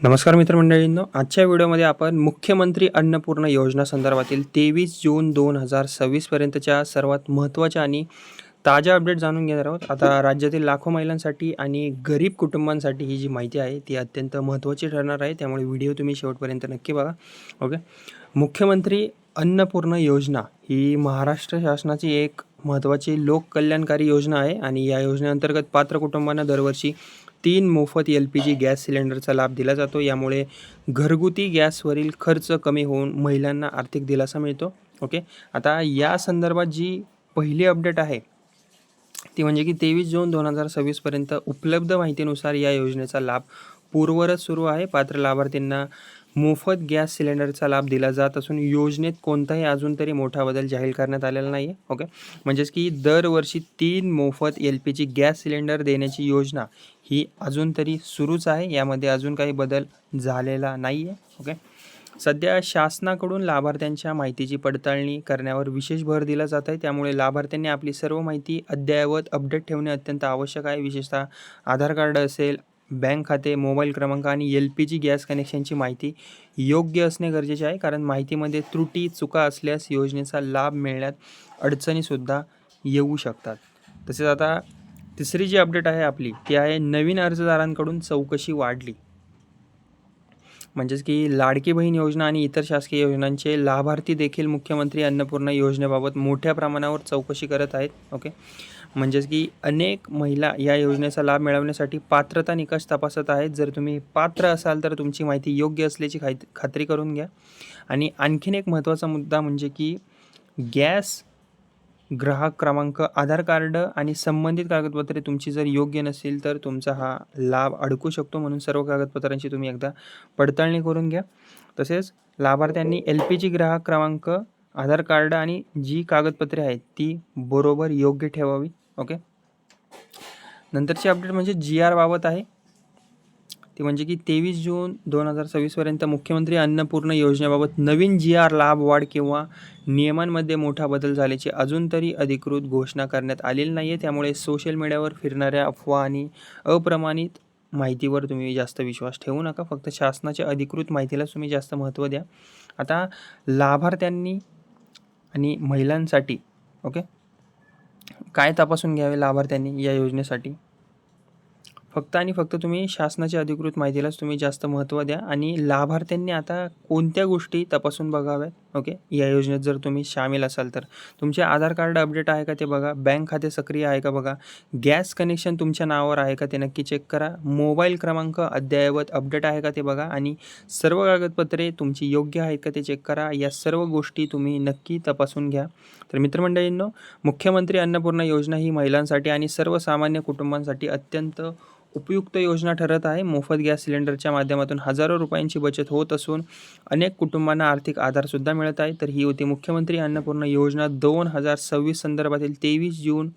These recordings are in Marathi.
नमस्कार मित्रमंडळींनो, आजच्या व्हिडिओमध्ये आपण मुख्यमंत्री अन्नपूर्णा योजना संदर्भातील 23 जून 2026 पर्यंतच्या सर्वात महत्त्वाच्या आणि ताज्या अपडेट जाणून घेणार आहोत. आता राज्यातील लाखो महिलांसाठी आणि गरीब कुटुंबांसाठी ही जी माहिती आहे ती अत्यंत महत्त्वाची ठरणार आहे, त्यामुळे व्हिडिओ तुम्ही शेवटपर्यंत नक्की बघा. ओके. मुख्यमंत्री अन्नपूर्णा योजना ही महाराष्ट्र शासनाची एक महत्त्वाची लोककल्याणकारी योजना आहे आणि या योजनेअंतर्गत पात्र कुटुंबांना दरवर्षी 3 मोफत LPG गॅस सिलेंडरचा लाभ दिला जातो. यामुळे घरगुती गॅसवरील खर्च कमी होऊन महिलांना आर्थिक दिलासा मिळतो. ओके. आता या संदर्भात जी पहिली अपडेट आहे ती म्हणजे की 23 जून 2026 पर्यंत उपलब्ध माहितीनुसार या योजनेचा लाभ पूर्ववत सुरू आहे. पात्र लाभार्थींना मोफत गॅस सिलेंडरचा लाभ दिला जात असून योजनेत कोणताही अजून तरी मोठा बदल जाहीर करण्यात आलेला नाही आहे. ओके. म्हणजेच की दरवर्षी 3 मोफत LPG गॅस सिलेंडर देण्याची योजना ही अजून तरी सुरूच आहे. यामध्ये अजून काही बदल झालेला नाही आहे. ओके. सध्या शासनाकडून लाभार्थ्यांच्या माहितीची पडताळणी करण्यावर विशेष भर दिला जात आहे. त्यामुळे लाभार्थ्यांनी आपली सर्व माहिती अद्ययावत अपडेट ठेवणे अत्यंत आवश्यक आहे. विशेषतः आधार कार्ड असेल, बँक खाते, मोबाईल क्रमांक आणि LPG गॅस कनेक्शनची माहिती योग्य असणे गरजेचे आहे, कारण माहितीमध्ये त्रुटी चुका असल्यास योजनेचा लाभ मिळण्यात अडचणीसुद्धा येऊ शकतात. तसेच आता तिसरी जी अपडेट आहे आपली ती आहे नवीन अर्जदारांकडून चौकशी वाढली. म्हणजेच की लाडकी बहीण योजना आणि इतर शासकीय योजनांचे लाभार्थी देखील मुख्यमंत्री अन्नपूर्णा योजनेबाबत मोठ्या प्रमाणावर चौकशी करत आहेत. ओके. म्हणजेच की अनेक महिला या योजनेचा लाभ मिळवण्यासाठी पात्रता निकष तपासत आहेत. जर तुम्ही पात्र असाल तर तुमची माहिती योग्य असल्याची खात्री करून घ्या. आणि आणखीन एक महत्त्वाचा मुद्दा म्हणजे की गॅस ग्राहक क्रमांक, आधार कार्ड आणि संबंधित कागदपत्रे तुमची जर योग्य नसेल तर तुमचा हा लाभ अडकू शकतो. म्हणून सर्व कागदपत्रांची तुम्ही एकदा पडताळणी करून घ्या. तसेच लाभार्थ्यांनी LPG ग्राहक क्रमांक, आधार कार्ड आणि जी कागदपत्रे आहेत ती बरोबर योग्य ठेवावी. ओके. नंतरची अपडेट म्हणजे GR बाबत आहे. ती म्हणजे की 23 जून 2026 पर्यंत मुख्यमंत्री अन्नपूर्णा योजनेबाबत नवीन GR लाभ वाढ किंवा नियमांमध्ये मोठा बदल झाल्याची अजून तरी अधिकृत घोषणा करण्यात आलेली नाही आहे. त्यामुळे सोशल मीडियावर फिरणाऱ्या अफवा आणि अप्रमाणित माहितीवर तुम्ही जास्त विश्वास ठेवू नका. फक्त शासनाच्या अधिकृत माहितीलाच तुम्ही जास्त महत्त्व द्या. आता लाभार्थ्यांनी आणि महिलांसाठी ओके काय तपासून घ्यावे लाभार्थ्यांनी या योजनेसाठी? फक्त आणि फक्त तुम्ही शासनाच्या अधिकृत माहितीलाच तुम्ही जास्त महत्त्व द्या. आणि लाभार्थ्यांनी आता कोणत्या गोष्टी तपासून बघाव्यात? ओके. या योजनेत जर तुम्ही सामील असाल तर तुमचे आधार कार्ड अपडेट आहे का ते बघा, बँक खाते सक्रिय आहे का बघा, गॅस कनेक्शन तुमच्या नावावर आहे का ते नक्की चेक करा, मोबाईल क्रमांक अद्ययावत अपडेट आहे का ते बघा आणि सर्व कागदपत्रे तुमची योग्य आहेत का ते चेक करा. या सर्व गोष्टी तुम्ही नक्की तपासून घ्या. तर मित्रमंडळींनो, मुख्यमंत्री अन्नपूर्णा योजना ही महिलांसाठी आणि सर्वसामान्य कुटुंबांसाठी अत्यंत उपयुक्त योजना ठरत आहे. मोफत गॅस सिलेंडरच्या माध्यमातून हजारो रुपयांची बचत होत असून अनेक कुटुंबांना आर्थिक आधारसुद्धा मिळत आहे. तर ही होती मुख्यमंत्री अन्नपूर्णा योजना 2026 संदर्भातील 23 जून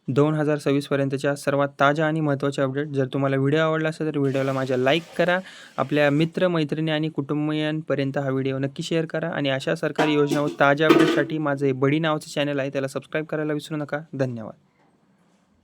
2026 पर्यंतच्या सर्वात ताज्या आणि महत्त्वाच्या अपडेट. जर तुम्हाला व्हिडिओ आवडला असेल तर व्हिडिओला माझ्या लाईक करा, आपल्या मित्र मैत्रिणी आणि कुटुंबियांपर्यंत हा व्हिडिओ नक्की शेअर करा आणि अशा सरकारी योजना व ताज्या अपडेटसाठी माझे बडी नावाचे चॅनल आहे त्याला सबस्क्राईब करायला विसरू नका. धन्यवाद.